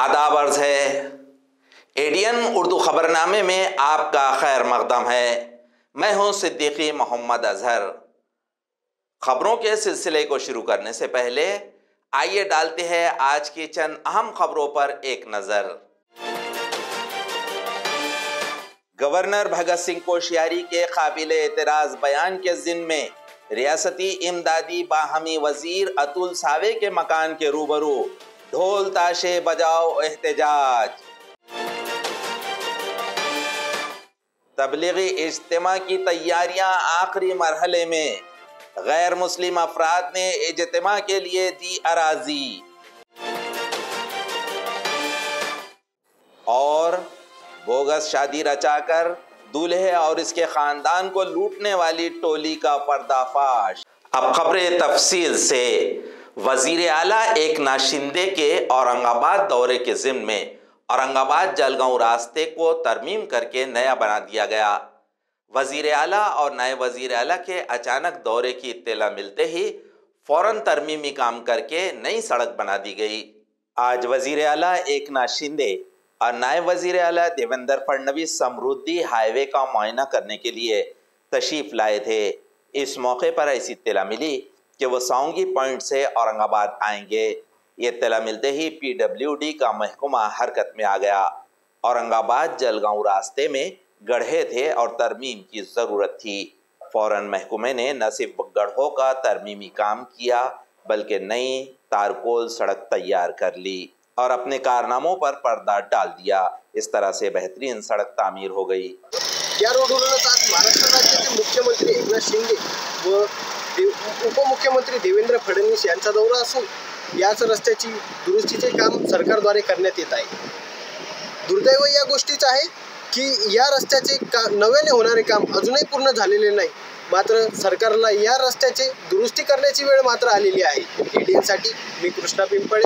आदाब अर्ज़ है। एडीएन उर्दू खबरनामे में आपका खैर मकदम है। मैं हूं सिद्दीकी मोहम्मद अजहर। खबरों के सिलसिले को शुरू करने से पहले आइए डालते हैं आज की चंद अहम खबरों पर एक नज़र। गवर्नर भगत सिंह कोश्यारी के काबिल एतराज़ बयान के ज़िम्न में रियासती इमदादी बाहमी वजीर अतुल सावे के मकान के रूबरू ढोल ताशे बजाओ एहतजाज। तबलीगी इज्तिमा की तैयारियां आखिरी मरहले में, गैर मुस्लिम अफराद ने इज्तिमा के लिए दी अराजी। और बोगस शादी रचाकर दूल्हे और इसके खानदान को लूटने वाली टोली का पर्दाफाश। अब खबरें तफसील से। वजीर आला एकनाथ शिंदे के औरंगाबाद दौरे के ज़िम्न में औरंगाबाद जलगांव रास्ते को तरमीम करके नया बना दिया गया। वजीर आला और नायब वजीर आला के अचानक दौरे की इत्तला मिलते ही फौरन तरमीमी काम करके नई सड़क बना दी गई। आज वजीर आला एकनाथ शिंदे और नायब वजीर आला देवेंद्र फडणवीस समृद्धि हाईवे का मुआयना करने के लिए तशरीफ लाए थे। इस मौके पर ऐसी इत्तला मिली कि वो साउंगी पॉइंट से औरंगाबाद आएंगे। ये इत्तला मिलते ही PWD का महकमा हरकत में आ गया। औरंगाबाद जलगांव रास्ते में गड्ढे थे और तरमीम की ज़रूरत थी। फौरन महकमे ने न सिर्फ गड्ढों का तरमीमी काम किया बल्कि नई तारकोल सड़क तैयार कर ली और अपने कारनामों पर पर्दा डाल दिया। इस तरह से बेहतरीन सड़क तामीर हो गई। या रोडवरूनच आज महाराष्ट्र राज्याचे मुख्यमंत्री एकनाथ शिंदे व उपमुख्यमंत्री देवेंद्र फडणवीस यांचा दौरा असून याच रस्त्याची दुरुस्तीचे काम सरकारद्वारे करण्यात येत आहे। दुर्दैव या गोष्टीचं आहे की या रस्त्याचे नव्याने होणारे काम अजूनही पूर्ण झालेले नाही। मात्र सरकारला या रस्त्याचे दुरुस्ती करण्याची वेळ मात्र आलेली आहे। एडीएनसाठी मी कृष्णा पिंपळे।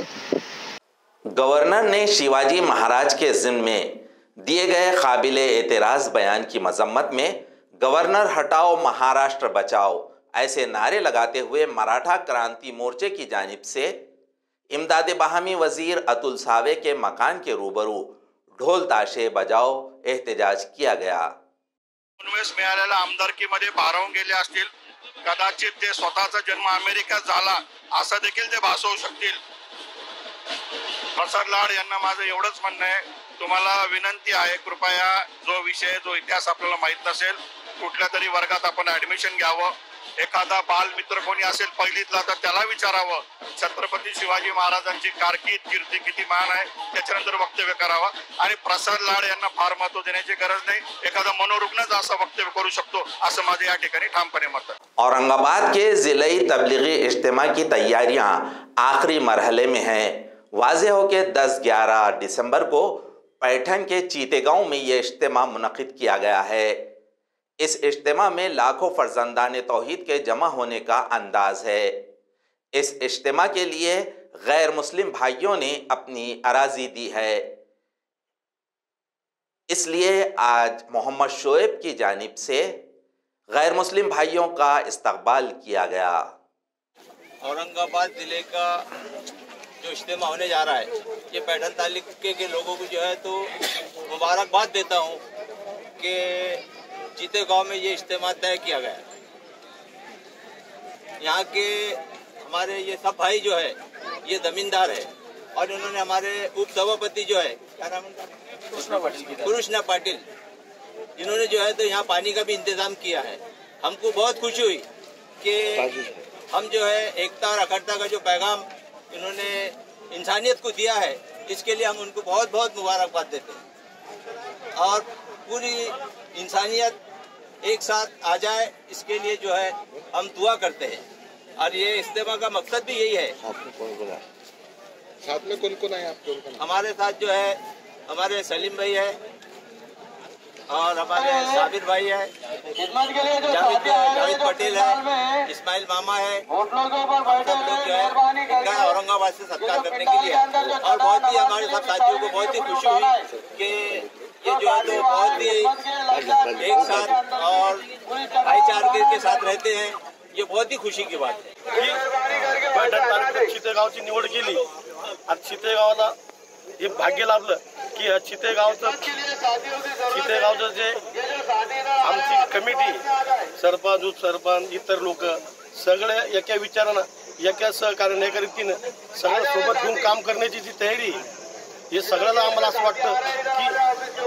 गवर्नर ने शिवाजी महाराज के ज़िम्न में दिए गए काबिल एतराज़ बयान की मजम्मत में गवर्नर हटाओ महाराष्ट्र बचाओ ऐसे नारे लगाते हुए मराठा क्रांति मोर्चे की जानिब से इमदाद बाहमी वजीर अतुल सावे के मकान के रूबरू ढोल ताशे बजाओ एहतजाज किया गया। उन्वेष मिळालेल्या आमदारकीमध्ये भारावून गेले असतील, कदाचित ते स्वतःचा जन्म अमेरिकेत झाला असं देखील ते भासवू शकतील। प्रसाद लाड यांना माझं एवढंच म्हणणं आहे, तुम्हाला विनंती आहे, कृपया जो विषय जो इतिहास आपल्याला माहित नसेल कुठल्या तरी वर्गात आपण ऍडमिशन घ्यावं। एखादा बालमित्र कोणी असेल पहिलीतला तर त्याला विचारावं छत्रपती शिवाजी महाराजांची कारकीर्द कीर्ती किती मान आहे, त्याच्यानंतर वक्तव्य करावं। आणि प्रसाद लाड यांना फार महत्व देण्याची गरज नाही, एखादा मनोरुग्णच असं वक्तव्य करू शकतो असं माझं या ठिकाणी ठामपणे मत आहे। औरंगाबाद के जिले तबलीगी इज्तिमा की तैयारियां आखिरी मरहले में हैं। वाज़ेह हो कि 10-11 दिसंबर को पैठन के चीतेगांव में ये इज्तिमा मुनक़िद किया गया है। इस इज्तिमा में लाखों फर्जंदान तौहीद के जमा होने का अंदाज है। इस इज्तिमा के लिए गैर मुस्लिम भाइयों ने अपनी अराजी दी है। इसलिए आज मोहम्मद शोएब की जानिब से गैर मुस्लिम भाइयों का इस्तकबाल किया गया। औरंगाबाद ज़िले का जो इज्तिमा होने जा रहा है, ये पैठन तालुके के लोगों को जो है तो मुबारकबाद देता हूँ कि चीतेगांव में ये इज्तिमा तय किया गया है। यहाँ के हमारे ये सब भाई जो है ये जमींदार है और इन्होंने हमारे उप सभापति जो है क्या नाम है, कृष्णा पाटिल, इन्होंने जो है तो यहाँ पानी का भी इंतजाम किया है। हमको बहुत खुशी हुई कि हम जो है एकता और अखंडता का जो पैगाम इन्होंने इंसानियत को दिया है, इसके लिए हम उनको बहुत बहुत मुबारकबाद देते हैं। और पूरी इंसानियत एक साथ आ जाए इसके लिए जो है हम दुआ करते हैं और ये इज्तिमा का मकसद भी यही है। साथ में कौन कौन है आपके? हमारे साथ जो है हमारे सलीम भाई है और हमारे साबिर भाई है, जावेद पटेल है, इस्माइल मामा है। सब लोग जो है इनका औरंगाबाद से सत्कार करने के लिए और बहुत ही हमारे सब साथियों को बहुत ही खुशी हुई कि ये जो है तो बहुत ही एक साथ और भाईचारे के साथ रहते हैं। ये बहुत ही खुशी की बात है। पैठण तालुक्यात चितेगावची निवड केली आणि चितेगावला हे भाग्य लाभलं की चितेगावचं जे आमची कमिटी सरपंच उपसरपंच इतर लोक सगळे एका विचारानं एका सहकार्याने एका रीतीनं सगळ्या सोबत घेऊन काम करण्याची जी तयारी हे सगळ्याला आम्हाला असं वाटतं की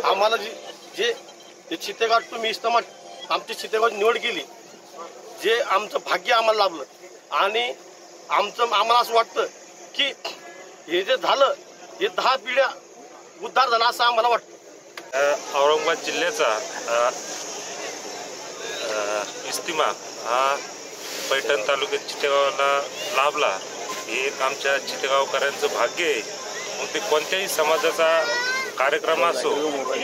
आम्हाला जे चितेगाव तुम्ही इस्तमात आमची चितेगावची निवड केली जे आमचं भाग्य आम्हाला लाभलं आणि आम्हाला असं वाटतं की हे जे झालं हे 10 पिढ्या उद्धार झाला असं आम्हाला वाटतं। औरंगाबाद जिल्ह्याचा इस्तिमा हा पैठण तालुक्यात चितेगावला लाभला हे एक आमच्या चितेगावकरांचं भाग्य आहे। मग ते कोणत्याही समाजाचा कार्यक्रम असो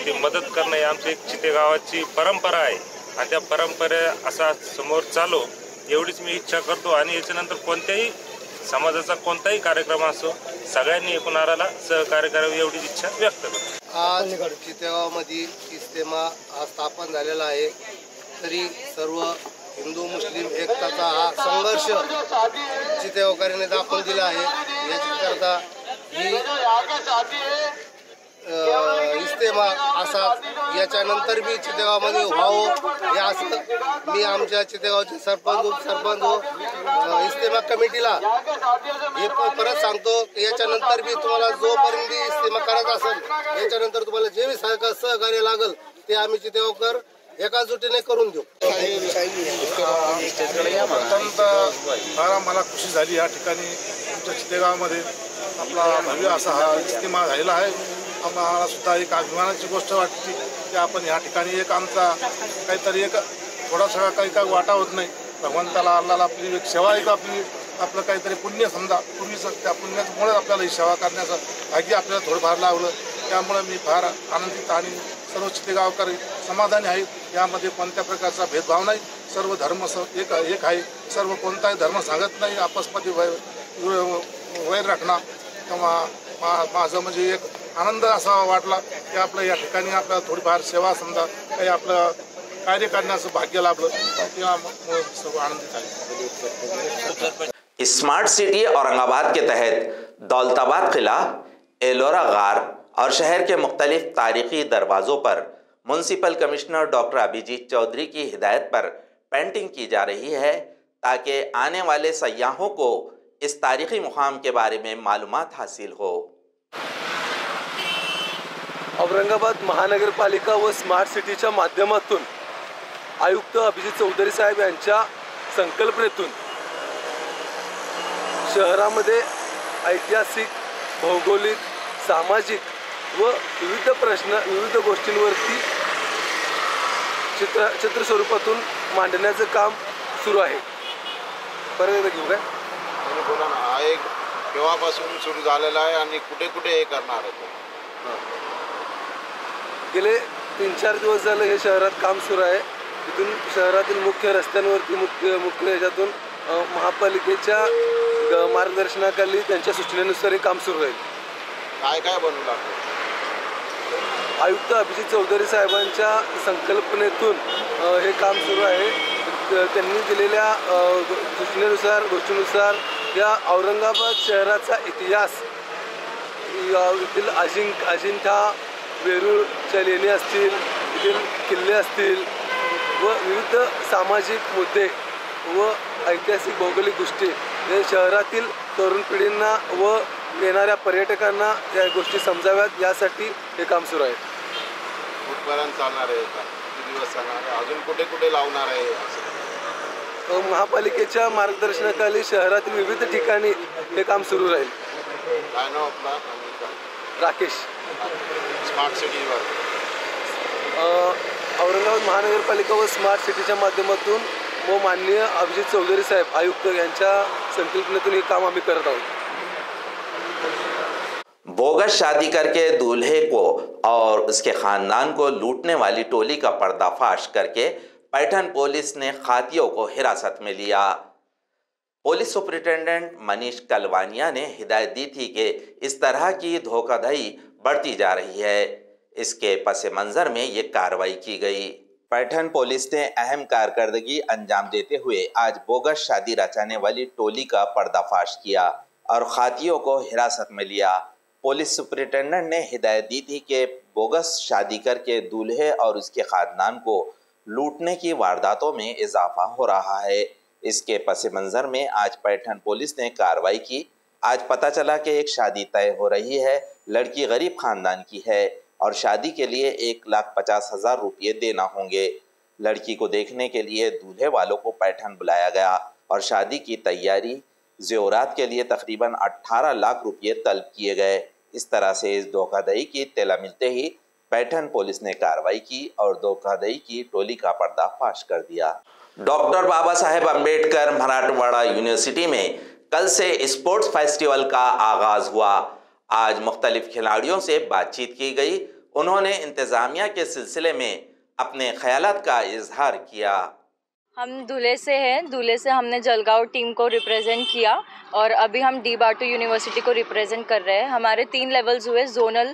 ती मदत करणं ही आमची एक चितेगावाची परंपरा आहे आणि त्या परंपरे असा समोर चालू एवढीच मी इच्छा करतो आणि याच्यानंतर कोणत्याही समाजाचा कोणताही कार्यक्रम असो सगळ्यांनी एकूणाला सहकार्य करावे एवढीच इच्छा व्यक्त करतो। आज चितेगावमध्ये इस्तेमा हा स्थापन झालेला आहे तरी सर्व हिंदू मुस्लिम एकताचा हा संघर्ष चितेगावकरांनी दाखवून दिला आहे। याच्याकरता ही इस्तेमा असा याच्यानंतर बी चितेगावमध्ये व्हावं या असं मी आमच्या चितेगावचे सरपंच उपसरपंच व इस्तेमा कमिटीला हे परत सांगतो की याच्यानंतर बी तुम्हाला जोपर्यंत इस्तेमा करायचा असेल याच्यानंतर तुम्हाला जे बी सहकार्य लागेल ते आम्ही चितेगावकर एकाजुटीने करून देऊ। फार मला खुशी झाली या ठिकाणी आमच्या चितेगावमध्ये आपला भव्य असा हा इस्तेमा झालेला आहे। आम्हाला सुद्धा एक अभिमानाची गोष्ट वाटते की आपण या ठिकाणी एक आमचा काहीतरी एक थोडासा काही वाटा होत नाही भगवंताला अल्लाला आपली एक सेवा एक आपलं काहीतरी पुण्य समजा पूर्वीचं त्या पुण्यामुळे आपल्याला ही सेवा करण्याचं भाग्य आपल्याला थोडंफार लावलं त्यामुळे मी फार आनंदित आणि सर्व चितेगावकर समाधानी आहेत। यामध्ये कोणत्या प्रकारचा भेदभाव नाही सर्व धर्म एक आहे सर्व कोणताही धर्म सांगत नाही आपसमध्ये वैर राखणं तेव्हा माझं म्हणजे एक आनंद असा वाटला की आपलं या ठिकाणी आपल्याला थोडीफार सेवा समजा काही आपलं कार्य करण्याचं भाग्य लाभलं तेव्हा सर्व आनंदित आहे। स्मार्ट सिटी औरंगाबाद के तहत दौलताबाद किला, एलोरा गार और शहर के मुख्तलिफ तारीखी दरवाज़ों पर municipal commissioner doctor Abhijit Chaudhary की हिदायत पर पेंटिंग की जा रही है ताकि आने वाले सयाहों को इस तारीखी मुकाम के बारे में मालूमात हासिल हो। औरंगाबाद महानगरपालिका व स्मार्ट सिटीच्या माध्यमातून आयुक्त अभिजीत चौधरी साहेब यांच्या संकल्पनेतून शहरामध्ये ऐतिहासिक, भौगोलिक, सामाजिक व विविध गोष्टींवरती चित्र स्वरूपातून मांडण्याचं काम सुरू आहे। परत घेऊ काय बोला ना, हा एक केव्हापासून सुरू झालेला आहे आणि कुठे कुठे हे करणार आहे? गेले 3-4 दिवस झाले हे शहरात काम सुरू आहे। इथून शहरातील मुख्य रस्त्यांवरती मुख्य ह्याच्यातून महापालिकेच्या मार्गदर्शनाखाली त्यांच्या सूचनेनुसार हे काम सुरू आहे। काय काय बनवू लागतं? आयुक्त अभिजीत चौधरी साहेबांच्या संकल्पनेतून हे काम सुरू आहे। त्यांनी दिलेल्या सूचनेनुसार गोष्टीनुसार या औरंगाबाद शहराचा इतिहास, येथील अजिंठा वेरूळच्या लेणी असतील, येथील किल्ले असतील व विविध सामाजिक मुद्दे व ऐतिहासिक भौगोलिक गोष्टी हे शहरातील तरुण पिढींना व येणाऱ्या पर्यटकांना या गोष्टी समजाव्यात यासाठी हे काम सुरू आहे। कुठपर्यंत चालणार आहे? किती दिवस चालणार आहे? अजून कुठे कुठे लावणार आहे? महापालिकेच्या मार्गदर्शनाखाली शहरातील विविध ठिकाणी हे काम सुरू राहील। काय नाव आपला? राकेश। स्मार्ट सिटीवर औरंगाबाद महानगरपालिका व स्मार्ट सिटीच्या माध्यमातून व माननीय अभिजीत चौधरी साहेब आयुक्त यांच्या संकल्पनेतून हे काम आम्ही करत आहोत। बोगस शादी करके दूल्हे को और उसके खानदान को लूटने वाली टोली का पर्दाफाश करके पैठण पुलिस ने खातियों को हिरासत में लिया। पुलिस सुपरिटेंडेंट मनीष कलवानिया ने हिदायत दी थी कि इस तरह की धोखाधड़ी बढ़ती जा रही है। इसके पस मंजर में ये कार्रवाई की गई। पैठण पुलिस ने अहम कारकर्दगी अंजाम देते हुए आज बोगस शादी रचाने वाली टोली का पर्दाफाश किया और खातियों को हिरासत में लिया। पुलिस सुपरिटेंडेंट ने हिदायत दी थी कि बोगस शादी करके दूल्हे और उसके खानदान को लूटने की वारदातों में इजाफा हो रहा है। इसके पस मंज़र में आज पैठन पुलिस ने कार्रवाई की। आज पता चला कि एक शादी तय हो रही है, लड़की गरीब खानदान की है और शादी के लिए 1,50,000 रुपये देना होंगे। लड़की को देखने के लिए दूल्हे वालों को पैठन बुलाया गया और शादी की तैयारी ज़ेवरात के लिए तकरीबन 18 लाख रुपये तलब किए गए। इस तरह से इस धोखाधड़ी की इत्तला मिलते ही पैठन पुलिस ने कार्रवाई की और धोखाधड़ी की टोली का पर्दाफाश कर दिया। डॉक्टर बाबा साहेब अम्बेडकर मराठवाड़ा यूनिवर्सिटी में कल से स्पोर्ट्स फेस्टिवल का आगाज हुआ। आज मुख्तलिफ खिलाड़ियों से बातचीत की गई। उन्होंने इंतजामिया के सिलसिले में अपने ख्यालात का इजहार किया। हम दूल्हे से हैं, दूल्हे से हमने जलगांव टीम को रिप्रेजेंट किया और अभी हम डी बाटू यूनिवर्सिटी को रिप्रेजेंट कर रहे हैं। हमारे 3 लेवल्स हुए, जोनल,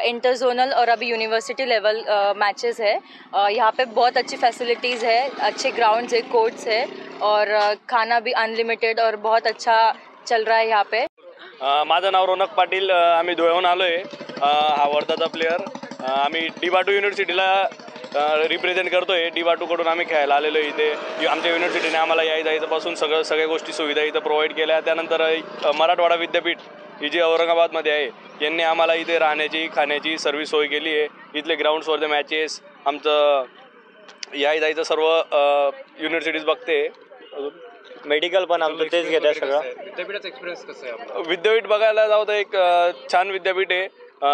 इंटर जोनल और अभी यूनिवर्सिटी लेवल मैचेस है। यहाँ पे बहुत अच्छी फैसिलिटीज़ है, अच्छे ग्राउंड्स है, कोर्ट्स है और खाना भी अनलिमिटेड और बहुत अच्छा चल रहा है यहाँ पे। माझं नाव रोनक पाटील, आम्ही धुळ्याहून आलो आहे। हा वर्धाचा प्लेयर, आम्ही डी बाटू युनिव्हर्सिटीला रिप्रेझेंट करतोय। डी बाटूकडून आम्ही खेळायला आलेलो आहे इथे। आमच्या युनिव्हर्सिटीने आम्हाला जायचं सगळ्या गोष्टी सुविधा इथं प्रोव्हाइड केल्या। त्यानंतर मराठवाडा विद्यापीठ ही जी औरंगाबादमध्ये आहे, यांनी आम्हाला इथे राहण्याची खाण्याची सर्व्हिस सोय केली आहे। इथले ग्राउंड्सवरचे मॅचेस आमचं जायचं सर्व युनिव्हर्सिटीज बघते। मेडिकल पण आमचं तेच घेत आहे सगळं। विद्यापीठाचा एक्सपिरियन्स कसं आहे? विद्यापीठ बघायला जाऊ तर एक छान विद्यापीठ आहे,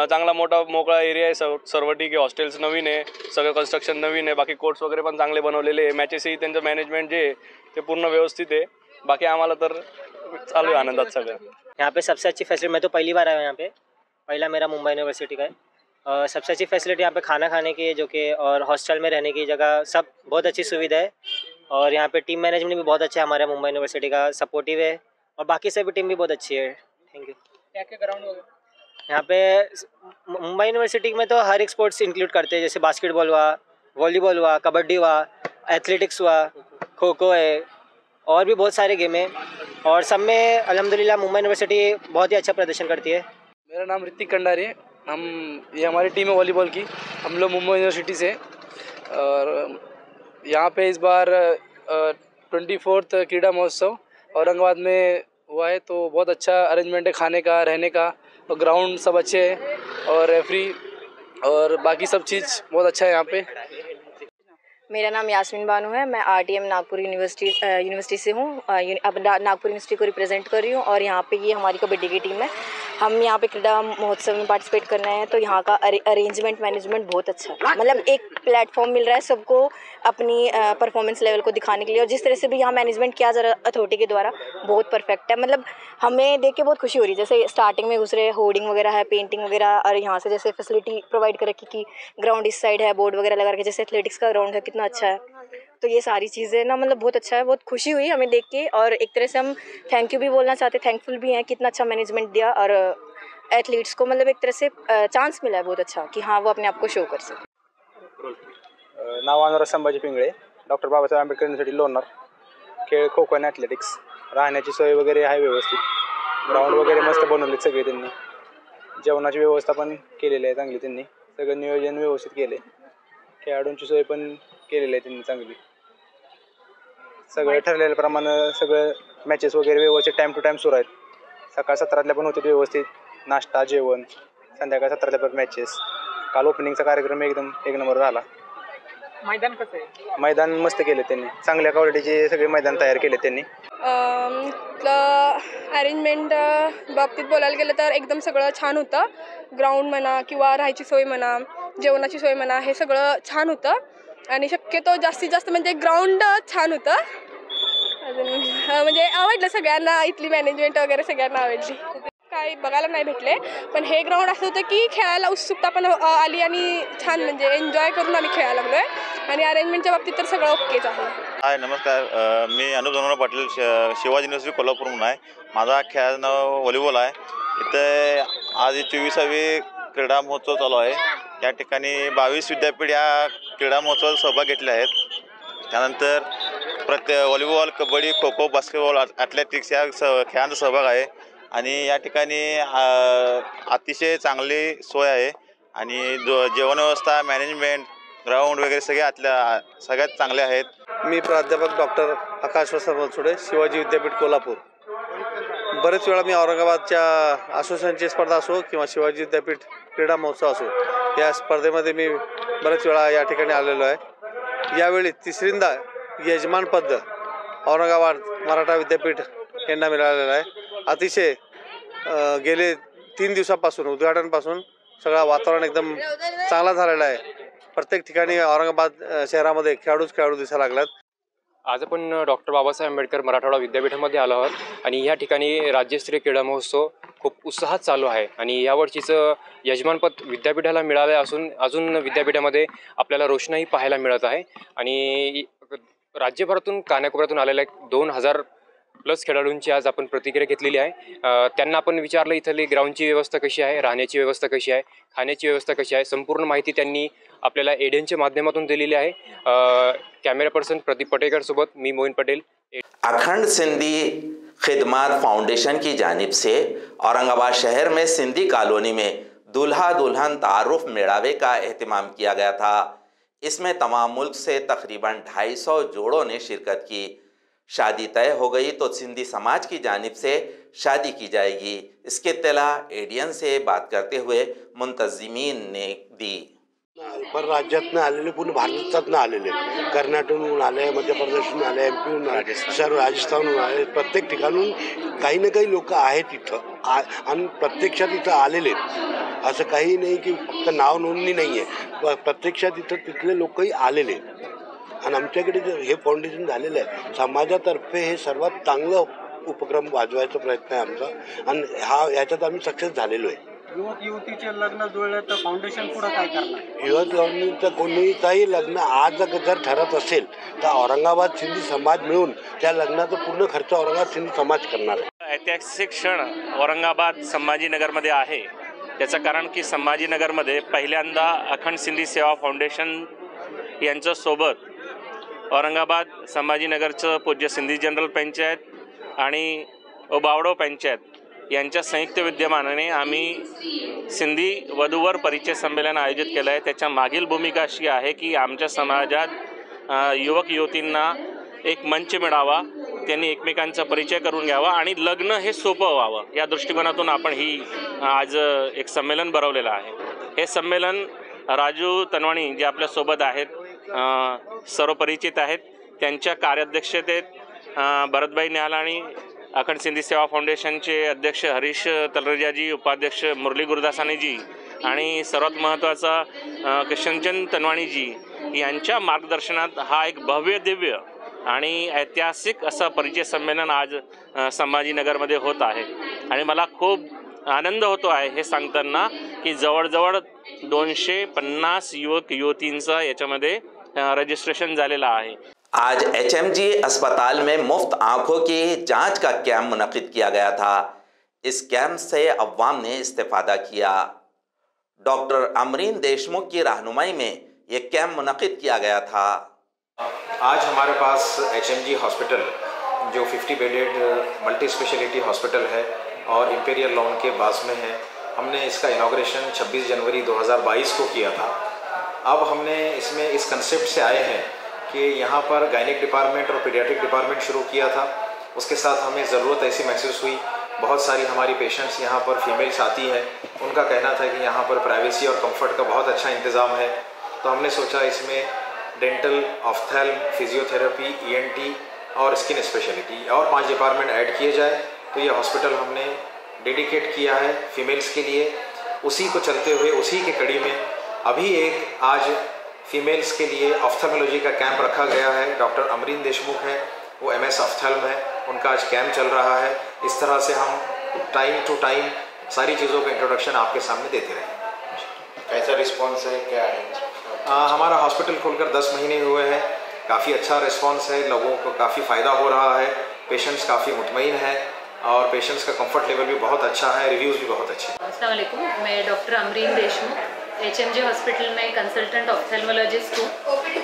चांगला मोठा मोकळा एरिया आहे, सर्व ठीक आहे। हॉस्टेल्स नवीन आहे, सगळं कन्स्ट्रक्शन नवीन आहे, बाकी कोर्ट्स वगैरे पण चांगले बनवलेले आहे। मॅचेसही त्यांचं मॅनेजमेंट जे आहे ते पूर्ण व्यवस्थित आहे। बाकी आम्हाला तर चालू आहे आनंदात सगळं। यहाँ पे सबसे अच्छी फैसिलिटी, मैं तो पहली बार आया हूँ यहाँ पे, पहला मेरा मुंबई यूनिवर्सिटी का है। सबसे अच्छी फैसिलिटी यहाँ पे खाना खाने की जो कि और हॉस्टल में रहने की जगह सब बहुत अच्छी सुविधा है। और यहाँ पे टीम मैनेजमेंट भी बहुत अच्छा है, हमारे मुंबई यूनिवर्सिटी का सपोर्टिव है और बाकी सभी टीम भी बहुत अच्छी है। Thank you. क्या ग्राउंड होगा यहाँ पे? मुंबई यूनिवर्सिटी में तो हर एक स्पोर्ट्स इंक्लूड करते हैं, जैसे बास्केटबॉल हुआ, वॉलीबॉल हुआ, कबड्डी हुआ, एथलेटिक्स हुआ, खो खो है और भी बहुत सारे गेम हैं और सब में अल्हम्दुलिल्लाह मुंबई यूनिवर्सिटी बहुत ही अच्छा प्रदर्शन करती है। मेरा नाम ऋतिक कंडारी है। ये हमारी टीम है वॉलीबॉल की। हम लोग मुंबई यूनिवर्सिटी से और यहाँ पे इस बार 24वां क्रीड़ा महोत्सव औरंगाबाद में हुआ है, तो बहुत अच्छा अरेंजमेंट है खाने का, रहने का, और ग्राउंड सब अच्छे हैं और रेफरी और बाकी सब चीज़ बहुत अच्छा है यहाँ पे। मेरा नाम यास्मीन बानू है, मैं RTM नागपुर यूनिवर्सिटी से हूँ। अब नागपुर यूनिवर्सिटी को रिप्रेजेंट कर रही हूँ और यहाँ पे ये हमारी कबड्डी की टीम है। हम यहाँ पे क्रीड़ा महोत्सव में पार्टिसिपेट कर रहे हैं, तो यहाँ का अरेंजमेंट मैनेजमेंट बहुत अच्छा है। मतलब एक प्लेटफॉर्म मिल रहा है सबको अपनी परफॉर्मेंस लेवल को दिखाने के लिए और जिस तरह से भी यहाँ मैनेजमेंट किया जा रहा है अथॉरिटी के द्वारा, बहुत परफेक्ट है। मतलब हमें देख के बहुत खुशी हो रही है। जैसे स्टार्टिंग में घुस रहे होर्डिंग वगैरह है, पेंटिंग वगैरह, और यहाँ से जैसे फैसिलिटी प्रोवाइड कर रखी कि ग्राउंड इस साइड है, बोर्ड वगैरह लगा रखे, जैसे एथलेटिक्स का ग्राउंड है, कितना अच्छा है। तो ये सारी चीज़ें ना मतलब बहुत अच्छा है, बहुत खुशी हुई हमें देख के और एक तरह से हम थैंक यू भी बोलना चाहते, थैंकफुल भी हैं, कितना अच्छा मैनेजमेंट दिया और एथलीट्स को मतलब एक तरह से चांस मिला है बहुत अच्छा कि हाँ वो अपने आप को शो कर सके। नाव अनुराग संभाजी पिंगळे, डॉक्टर बाबासाहेब आंबेडकर युनिव्हर्सिटी लोणार। खेळ खो खो आणि ॲथलेटिक्स, राहण्याची सोय वगैरे आहे व्यवस्थित, ग्राउंड वगैरे मस्त बनवले सगळे त्यांनी, जेवणाची व्यवस्था पण केलेली आहे चांगली त्यांनी, सगळं नियोजन व्यवस्थित केले, खेळाडूंची सोय पण केलेली आहे त्यांनी चांगली, सगळं ठरलेल्याप्रमाणे सगळं मॅचेस वगैरे व्यवस्थित टाईम टू टाईम सुरू आहेत। सकाळ 17ला पण होते व्यवस्थित, नाश्ता जेवण, संध्याकाळ 17ला पण मॅचेस। काल ओपनिंगचा कार्यक्रम एकदम एक नंबर झाला। मैदान कसं आहे? मैदान मस्त केले त्यांनी, चांगल्या क्वालिटीचे सगळे मैदान तयार केले त्यांनी। अरेंजमेंट बाबतीत बोलायला गेलं तर एकदम सगळं छान होतं। ग्राउंड म्हणा किंवा राहायची सोय म्हणा, जेवणाची सोय म्हणा, हे सगळं छान होतं आणि शक्यतो जास्तीत जास्त म्हणजे ग्राउंड छान होतं। अजून म्हणजे आवडलं सगळ्यांना, इथली मॅनेजमेंट वगैरे सगळ्यांना आवडली। काही बघायला नाही भेटले, पण हे ग्राउंड असं होतं की खेळायला उत्सुकता पण आली आणि छान म्हणजे एन्जॉय करून आम्ही खेळायला लागलो आहे आणि अरेंजमेंटच्या बाबतीत तर सगळं ओकेच आहे। हाय नमस्कार, मी अनुप धनोरा पाटील, शिवाजी युनिव्हर्सिटी कोल्हापूर म्हणून आहे। माझा खेळाचं नाव व्हॉलीबॉल आहे। इथे आज 24वी क्रीडा महोत्सव चालू आहे। या ठिकाणी 22 विद्यापीठ या क्रीडा महोत्सवात सहभाग घेतले आहेत। त्यानंतर volleyball, kabaddi, kho kho, basketball, athletics या खेळांचा सहभाग आहे आणि या ठिकाणी अतिशय चांगली सोय आहे आणि जेवण व्यवस्था, मॅनेजमेंट, ग्राउंड वगैरे सगळ्यात चांगले आहेत. मी प्राध्यापक डॉक्टर आकाश वसंत बनसोडे, शिवाजी विद्यापीठ कोल्हापूर. बरेच वेळा मी औरंगाबादच्या असोसिएशनची स्पर्धा असो किंवा शिवाजी विद्यापीठ क्रीडा महोत्सव असो, या स्पर्धेमध्ये मी बरेच वेळा या ठिकाणी आलेलो आहे. यावेळी तिसरींदा यजमानपद औरंगाबाद मराठा विद्यापीठ यांना मिळालेलं आहे. अतिशय गेले 3 दिवसापासून उद्घाटनपासून सगळा वातावरण एकदम चांगला झालेला आहे. प्रत्येक ठिकाणी औरंगाबाद शहरामध्ये खेळाडू दिसायला लागतात. आज आपण डॉक्टर बाबासाहेब आंबेडकर मराठवाडा विद्यापीठामध्ये आलो आहोत आणि या ठिकाणी राज्यस्तरीय क्रीडा महोत्सव खूप उत्साहात चालू आहे आणि यावर्षीचं यजमानपद विद्यापीठाला मिळालं असून अजून विद्यापीठामध्ये आपल्याला रोषणाई पाहायला मिळत आहे आणि राज्यभरातून कानाकोपऱ्यातून आलेल्या 2000+ खेळाडूंची आज आपण प्रतिक्रिया घेतलेली आहे. त्यांना आपण विचारलं इथली ग्राउंडची व्यवस्था कशी आहे, राहण्याची व्यवस्था कशी आहे, खाण्याची व्यवस्था कशी आहे, संपूर्ण माहिती त्यांनी आपल्याला एडेनच्या माध्यमातून दिलेली आहे. कॅमेरा पर्सन प्रदीप पटेकर सोबत मी मोइन पटेल. अखंड सिंधी खिदमत फाउंडेशन की जानिब से औरंगाबाद शहर में सिंधी कॉलोनी में दूल्हा दुल्हन तारुफ मेड़ावे का एहतमाम किया गया था. इसमें तमाम मुल्क से तकरीबन 250 जोड़ों ने शिरकत की. शादी तय हो गई तो सिंधी समाज की जानिब से शादी की जाएगी. इसके इत्तला एडियन से बात करते हुए मुंतजिमीन ने दी. परराज्यातनं आलेले, पूर्ण भारतातनं आलेले, कर्नाटकहून आले, मध्य प्रदेशहून आले, MP आले, सर्व राजस्थानहून आले, प्रत्येक ठिकाणून काही ना काही लोक आहेत इथं आणि प्रत्यक्षात इथं आलेले. असं काही नाही की फक्त नाव नोंदणी नाही आहे, प्रत्यक्षात इथं तिथले लोकही आलेले. आणि आमच्याकडे जे हे फाउंडेशन झालेलं आहे समाजातर्फे, हे सर्वात चांगलं उपक्रम वाजवायचा प्रयत्न आहे आमचा आणि याच्यात आम्ही सक्सेस झालेलो आहे. युवक युवतीचे लग्न जुळले तर फाउंडेशन पुढे काय करणार? युवक युवतीचं कोणीही लग्न आज जर ठरत असेल तर औरंगाबाद सिंधी समाज मिळून त्या लग्नाचा पूर्ण खर्च औरंगाबाद सिंधी समाज करणार आहे. ऐतिहासिक क्षण औरंगाबाद संभाजीनगरमध्ये आहे. त्याचं कारण की संभाजीनगरमध्ये पहिल्यांदा अखंड सिंधी सेवा फाउंडेशन यांच्यासोबत औरंगाबाद संभाजीनगरचं पूज्य सिंधी जनरल पंचायत आणि बावडो पंचायत यांच्या संयुक्त विद्यमानाने आम्ही सिंधी वधूवर परिचय संमेलन आयोजित केलं आहे. त्याच्या मागील भूमिका अशी आहे की आमच्या समाजात युवक युवतींना एक मंच मिळावा, त्यांनी एकमेकांचा परिचय करून घ्यावा आणि लग्न हे सोपं व्हावं, या दृष्टिकोनातून आपण आज एक संमेलन भरवलेलं आहे. हे संमेलन राजू तनवाणी जे आपल्यासोबत आहेत, सर्व परिचित आहेत, त्यांच्या कार्याध्यक्षतेत भरतभाई न्याल आणि अखंड सिंधी सेवा फाउंडेशनचे अध्यक्ष हरीश तलरेजाजी, उपाध्यक्ष मुरली गुरुदासानीजी आणि सर्वात महत्त्वाचा किशनचंद तनवाणीजी यांच्या मार्गदर्शनात हा एक भव्य दिव्य आणि ऐतिहासिक असं परिचय संमेलन आज संभाजीनगरमध्ये होत आहे. आणि मला खूप आनंद होतो आहे हे सांगताना की जवळजवळ 250 युवक युवतींचा याच्यामध्ये रजिस्ट्रेशन झालेला आहे. आज HMG अस्पताल में मुफ्त आंखों की जांच का कैंप मुनक़िद किया गया था. इस कैंप से अवाम ने इस्तेफादा किया. डॉक्टर अमरीन देशमुख की रहनुमाई में ये कैंप मुनक़िद किया गया था. आज हमारे पास HMG हॉस्पिटल जो 50 बेडेड मल्टी स्पेशलिटी हॉस्पिटल है और इंपीरियल लॉन के पास में है, हमने इसका इनॉग्रेशन 26 जनवरी 2022 को किया था. अब हमने इसमें इस कंसेप्ट से आए हैं कि यहाँ पर गायनिक डिपार्टमेंट और पीडियाट्रिक डिपार्टमेंट शुरू किया था. उसके साथ हमें ज़रूरत ऐसी महसूस हुई, बहुत सारी हमारी पेशेंट्स यहाँ पर फीमेल्स आती हैं, उनका कहना था कि यहाँ पर प्राइवेसी और कंफर्ट का बहुत अच्छा इंतज़ाम है. तो हमने सोचा इसमें डेंटल, ऑफ्थेल्म, फिजियोथेरेपी, ENT और स्किन स्पेशलिटी और 5 डिपार्टमेंट ऐड किए जाए. तो ये हॉस्पिटल हमने डेडिकेट किया है फीमेल्स के लिए. उसी को चलते हुए उसी के कड़ी में अभी एक आज फीमेल्स के लिए ऑफ्थेल्मोलॉजी का कैंप रखा गया है. डॉक्टर अमरीन देशमुख हैं, वो MS ऑफ्थेल्म है, उनका आज कैंप चल रहा है. इस तरह से हम टाइम टू टाइम सारी चीज़ों का इंट्रोडक्शन आपके सामने देते रहें. कैसा रिस्पॉन्स है, क्या है? हमारा हॉस्पिटल खोलकर 10 महीने हुए हैं. काफ़ी अच्छा रिस्पॉन्स है, लोगों को काफ़ी फ़ायदा हो रहा है, पेशेंट्स काफ़ी मुतमईन हैं और पेशेंट्स का कंफर्ट लेवल भी बहुत अच्छा है, रिव्यूज़ भी बहुत अच्छे हैं. अस्सलाम वालेकुम, मैं doctor Amreen Deshmukh HMG hospital में कंसल्टेंट ऑफ्थेल्मोलॉजिस्ट हूँ.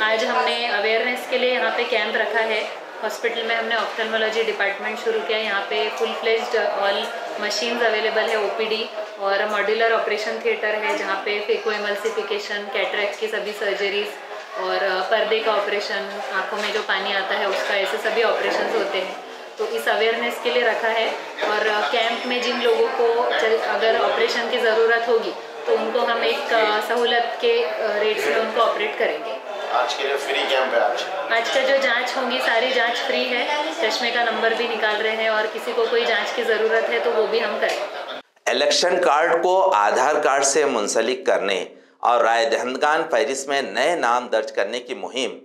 आज हमने अवेयरनेस के लिए यहाँ पे कैंप रखा है हॉस्पिटल में हमने ऑफ्थल्मोलॉजी डिपार्टमेंट शुरू किया। यहाँ पे full fledged all machines available है, ओपीडी और मॉड्यूलर ऑपरेशन थिएटर है जहाँ पे फेको एमल्सिफिकेशन, कैटरेक्ट की सभी सर्जरीज और पर्दे का ऑपरेशन, आँखों में जो पानी आता है उसका, ऐसे सभी ऑपरेशंस होते हैं। तो इस अवेयरनेस के लिए रखा है। और कैंप में जिन लोगों को अगर ऑपरेशन की ज़रूरत होगी तो उनको हम एक सहूलत के रेट्स में उनको ऑपरेट करेंगे। आज के लिए फ्री कैंप है। आज का जो जांच होंगी सारी जांच फ्री है, चश्मे का नंबर भी निकाल रहे हैं और किसी को कोई जांच की ज़रूरत है तो वो भी हम करें। इलेक्शन कार्ड को आधार कार्ड से मुंसलिक करने और राय दहंदगान फहरिस्त में नए नाम दर्ज करने की मुहिम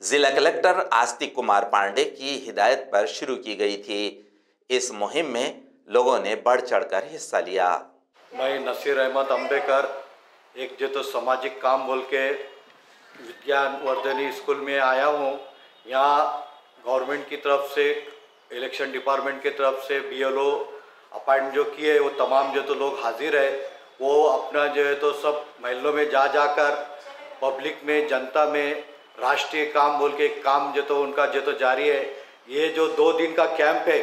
जिला कलेक्टर आस्तिक कुमार पांडे की हिदायत पर शुरू की गई थी। इस मुहिम में लोगों ने बढ़ चढ़कर हिस्सा लिया। मैं नसीर अहमद अंबेकर एक जो तो सामाजिक काम बोल के विज्ञान वर्धनी स्कूल में आया हूँ। यहाँ गवर्नमेंट की तरफ से, इलेक्शन डिपार्टमेंट की तरफ से BLO अपॉइंट जो किए वो तमाम जो तो लोग हाजिर है। वो अपना जो है तो सब महलों में जाकर पब्लिक में, जनता में राष्ट्रीय काम बोल के काम जो तो उनका जो तो जारी है। ये जो 2 दिन का कैंप है,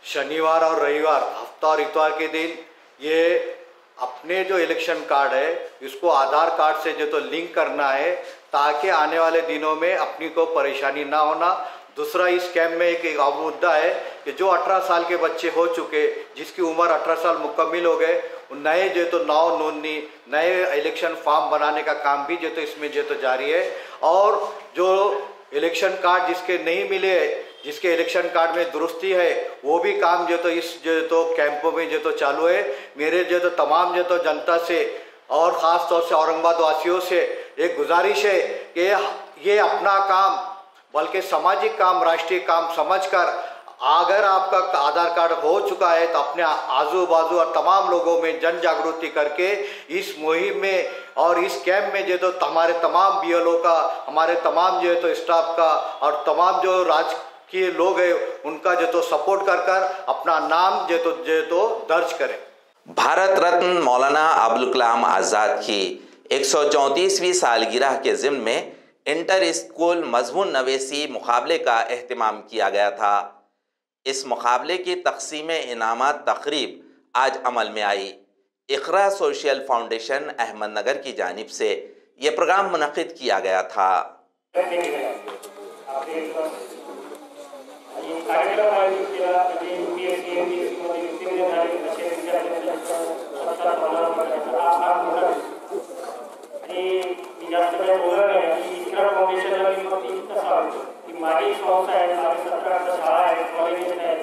शनिवार और रविवार, हफ्ता और इतवार के दिन, ये अपने जो इलेक्शन कार्ड है इसको आधार कार्ड से जो तो लिंक करना है ताकि आने वाले दिनों में अपनी को परेशानी ना होना। दूसरा, इस कैंप में एक मुद्दा है कि जो 18 साल के बच्चे हो चुके, जिसकी उम्र 18 साल मुकम्मिल हो गए, नए जो तो नाव नोंदनी, नए इलेक्शन फॉर्म बनाने का काम भी जो तो इसमें जो तो जारी है। और जो इलेक्शन कार्ड जिसके नहीं मिले, जिसके इलेक्शन कार्ड में दुरुस्ती है, वो भी काम जो तो इस जो तो कैंपों में जो तो चालू है। मेरे जो तो तमाम जो तो जनता से और ख़ास तौर से औरंगाबाद वासियों से एक गुजारिश है कि ये अपना काम बल्कि सामाजिक काम, राष्ट्रीय काम समझकर अगर आपका आधार कार्ड हो चुका है तो अपने आजू बाजू और तमाम लोगों में जन जागृति करके इस मुहिम में और इस कैंप में जो तो हमारे तमाम BLO का, हमारे तमाम जो है तो स्टाफ का और तमाम जो राजकीय लोग हैं उनका जो तो सपोर्ट कर अपना नाम जो तो दर्ज करें। भारत रत्न मौलाना अबुल कलाम आज़ाद की 134वीं सालगिरह के ज़िम्न में इंटर स्कूल मजमून नवेसी मुकाबले का एहतमाम किया गया था। इस मुकाबले की तकसीम इनामात तकरीब आज अमल में आई। इकरा सोशल फाउंडेशन अहमदनगर की जानिब से ये प्रोग्राम मुनक़िद किया गया था। माझी संस्था आहे, 17 शाळा आहेत, कॉलेजेस आहेत,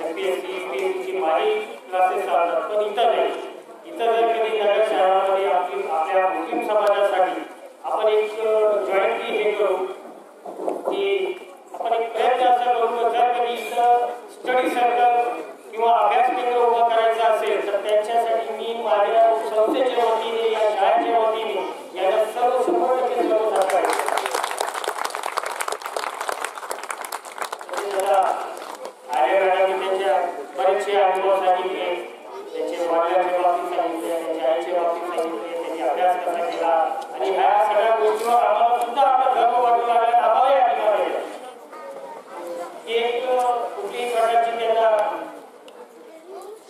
MPSC, UPSC माझी क्लासेस चालतात. पण इतर नाही. इतर जर कधी नगर शहरामध्ये आपल्या मुस्लिम समाजासाठी आपण एक जॉईंटली हे करू की आपण एक प्रयत्न असा करू, जर कधी इथं स्टडी सर्कल किंवा अभ्यास केंद्र उभं करायचं असेल तर त्यांच्यासाठी मी माझ्या संस्थेच्या वतीने, या शाळेच्या वतीने याला सर्व 100% सर्व सहकार्य बरेचसे अनुभव सांगितले, त्यांचे वडिलांच्या बाबतीत सांगितले, त्यांच्या आईच्या बाबतीत सांगितले, त्यांनी अभ्यास कसा केला आणि ह्या सगळ्या गोष्टीवर आम्हाला सुद्धा आपला गर्व वाटू लागला. आम्हाला या ठिकाणी एक कुठलीही प्रकारची त्यांना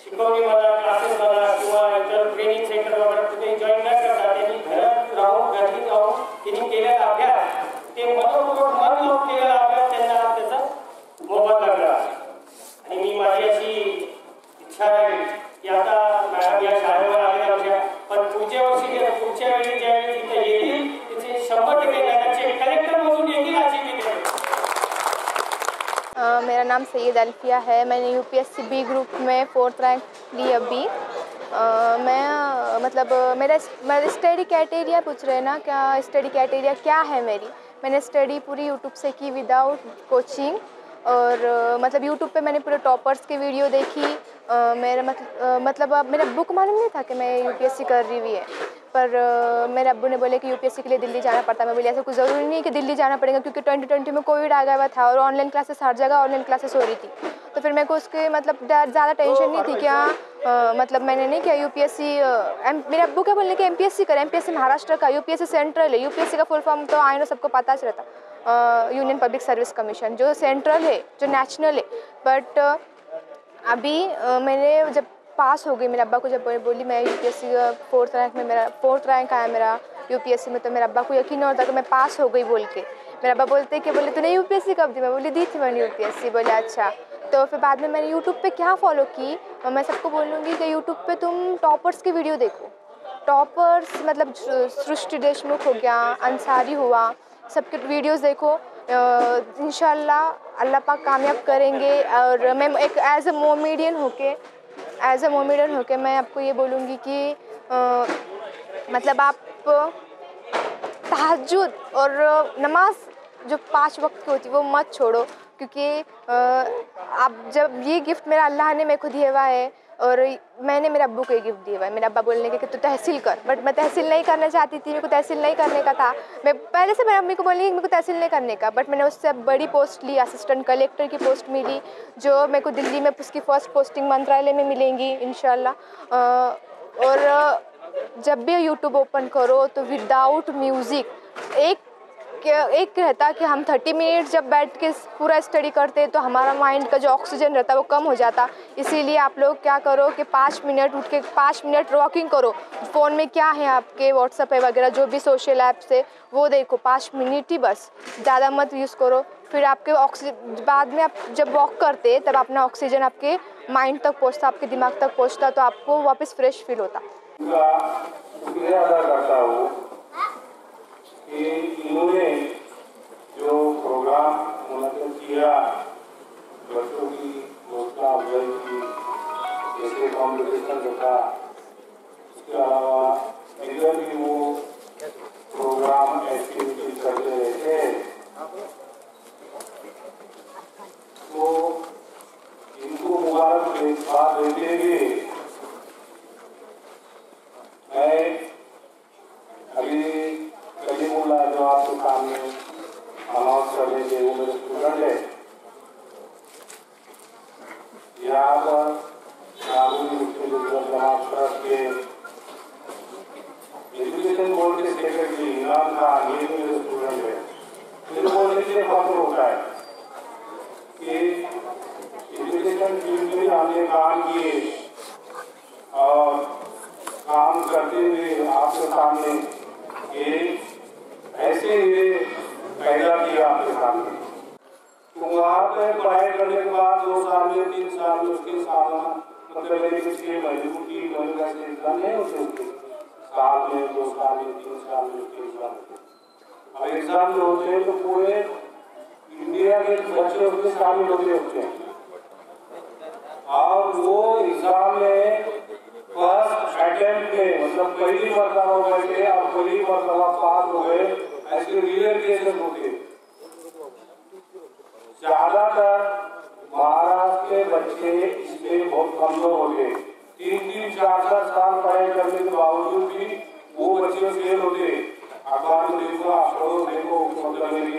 शिकवणी म्हणा, क्लासेस म्हणा किंवा इतर ट्रेनिंग सेंटर वगैरे कुठेही जॉईन न करता त्यांनी घरात राहून, घरी राहून त्यांनी केलेला अभ्यास, ते मनोपूर्वक मन लावून केलेला अभ्यास त्यांना त्याचा मोबदला मिळाला. आणि मी माझी अशी इच्छा आहे की आता मॅडम या शाळेवर आले आमच्या, पण पुढच्या वेळी ज्यावेळी तिथे येतील तिथे 100% नगरचे कलेक्टर म्हणून येतील अशी मी मेरा नाम सैयद अल्फिया है। मैंने UPSC B ग्रुप में 4th रैंक ली अभी। मैं मतलब मेरा स्टडी क्राइटेरिया पूछ रहे हैं ना, क्या स्टडी क्राइटेरिया क्या है मेरी। मैंने स्टडी पूरी यूट्यूब से की विदाउट कोचिंग, और मतलब यूट्यूब पे मैंने पूरे टॉपर्स की वीडियो देखी। मेरा मतलब मेरा बुक मालूम नहीं था कि मैं UPSC कर रही हुई है, पर मेरे अब्बू ने बोले कि UPSC के लिए दिल्ली जाना पड़ता है। मैं बोली ऐसा कुछ ज़रूरी नहीं है कि दिल्ली जाना पड़ेगा, क्योंकि 2020 में कोविड आ गया हुआ था और ऑनलाइन क्लासेस हर जगह ऑनलाइन क्लासेस हो रही थी। तो फिर मेरे को उसके मतलब ज़्यादा टेंशन नहीं थी क्या, मतलब मैंने नहीं किया UPSC। मेरे अब्बू क्या बोलने कि MPSC करें, MPSC महाराष्ट्र का, UPSC सेंट्रल है। UPSC का फुल फॉर्म तो आए ना सबको पता चलता। यूनियन पब्लिक सर्विस कमीशन, जो सेंट्रल है, जो नेशनल है। बट अभी मैंने जब पास हो गई, मेरे अब्बा को जब बोली मैं यूपीएससी 4th रैंक में, मेरा 4th रैंक आया मेरा यूपीएससी में, तो मेरे अब्बा को यकीन नहीं होता कि मैं पास हो गई बोल के। मेरे अब्बा बोलते कि बोले तूने यूपीएससी कब दी? मैं बोली दी थी मैंने यूपीएससी। बोले अच्छा। तो फिर बाद में मैंने यूट्यूब पे क्या फॉलो की, मैं सबको बोलूँगी कि यूट्यूब पे तुम टॉपर्स की वीडियो देखो। टॉपर्स मतलब सृष्टि देशमुख हो गया, अंसारी हुआ, सबके वीडियोज़ देखो। इंशाल्लाह अल्लाह पाक कामयाब करेंगे। और मैं एक एज अ मोमेडियन होके मैं आपको ये बोलूँगी कि मतलब आप तहज्जुद और नमाज जो 5 वक्त की होती है वो मत छोड़ो, क्योंकि आप जब ये गिफ्ट मेरा अल्लाह ने मेरे को दिया हुआ है और मैंने मेरे अब्बू को ये गिफ्ट दिया हुआ है। मेरे अब्बा बोलने के कि तू तहसील कर, बट मैं तहसील नहीं करना चाहती थी, मेरे को तहसील नहीं करने का था। मैं पहले से मेरी अम्मी को बोली मेरे को तहसील नहीं करने का, बट मैंने उससे बड़ी पोस्ट ली, असिस्टेंट कलेक्टर की पोस्ट मिली, जो मेरे को दिल्ली में उसकी फ़र्स्ट पोस्टिंग मंत्रालय में मिलेंगी इंशाल्लाह। और जब भी यूट्यूब ओपन करो तो विदाउट म्यूज़िक एक रहता कि हम 30 मिनट जब बैठ के पूरा स्टडी करते तो हमारा माइंड का जो ऑक्सीजन रहता है वो कम हो जाता। इसीलिए आप लोग क्या करो कि 5 मिनट उठ के 5 मिनट वॉकिंग करो। फ़ोन में क्या है आपके, व्हाट्सएप है वगैरह जो भी सोशल ऐप्स है वो देखो, 5 मिनट ही बस, ज़्यादा मत यूज़ करो। फिर आपके ऑक्सीजन बाद में आप जब वॉक करते तब अपना ऑक्सीजन आपके माइंड तक पहुँचता, आपके दिमाग तक पहुँचता, तो आपको वापस फ्रेश फील होता। शुक्रिया अदा करता हूँ कि इन्होंने जो प्रोग्राम मुनक़िद किया, बच्चों की हौसला अफजाई की, जैसे कॉम्पिटिशन रखा, उसके अलावा इधर भी वो प्रोग्राम एक्टिविटी करते रहते हैं, तो इनको मुबारकबाद देते हुए मैं अभी कलीमुल्लाह जो आपके सामने अनाउंस कर देंगे वो मेरे स्टूडेंट है। यहाँ पर के एजुकेशन बोर्ड के सेक्रेटरी इमरान खान, ये भी मेरे स्टूडेंट है। फिर बोलने के लिए फख्र होता है कि एजुकेशन फील्ड में हमने काम किए और काम करते हुए आपके सामने एक ऐसे ही पैदा किया आपके सामने। तो वहाँ पे पढ़ाई करने के बाद 2 साल में 3 साल में उसके साल मतलब मेरे 6 महीने 3 महीने का एग्जाम नहीं होते उसके साल में 2 साल में 3 साल में उसके एग्जाम होते। अब एग्जाम जो होते हैं तो पूरे इंडिया के बच्चे उसके शामिल होते हैं और वो एग्जाम में फर्स्ट अटेम्प्ट में मतलब पहली मरतबा बैठे और पहली मरतबा पास हो गए, ऐसे रियल केसेस होते। ज्यादातर महाराष्ट्र के बच्चे इसमें बहुत कमजोर होते, 3-3, 4-4 साल पढ़ाई करने के बावजूद भी वो बच्चे फेल होते। अखबार में देखो, अखबारों देखो, मतलब मेरी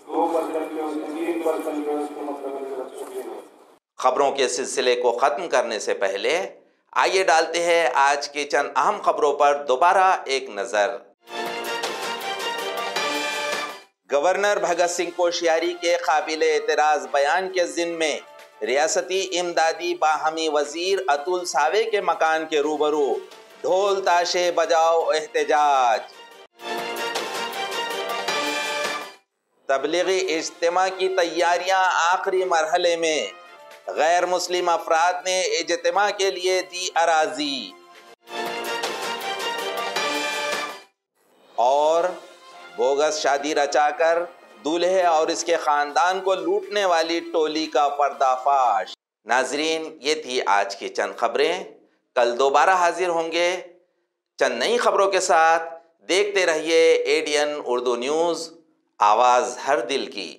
2% के उसके 3% के उसके मतलब मेरे बच्चों फेल होते। खबरों के सिलसिले को ख़त्म करने से पहले आइए डालते हैं आज की चंद अहम खबरों पर दोबारा एक नज़र। गवर्नर भगत सिंह कोश्यारी के काबिल एतराज़ बयान के ज़िम्न में रियासती इमदादी बाहमी वजीर अतुल सावे के मकान के रूबरू ढोल ताशे बजाओ एहतजाज। तबलीगी इज्तिमा की तैयारियां आखिरी मरहले में, गैर मुस्लिम अफराद ने इज्तिमा के लिए दी अराजी। और बोगस शादी रचाकर दूल्हे और इसके ख़ानदान को लूटने वाली टोली का पर्दाफाश। नाजरीन, ये थी आज की चंद खबरें। कल दोबारा हाजिर होंगे चंद नई खबरों के साथ। देखते रहिए ADN उर्दू न्यूज़, आवाज़ हर दिल की।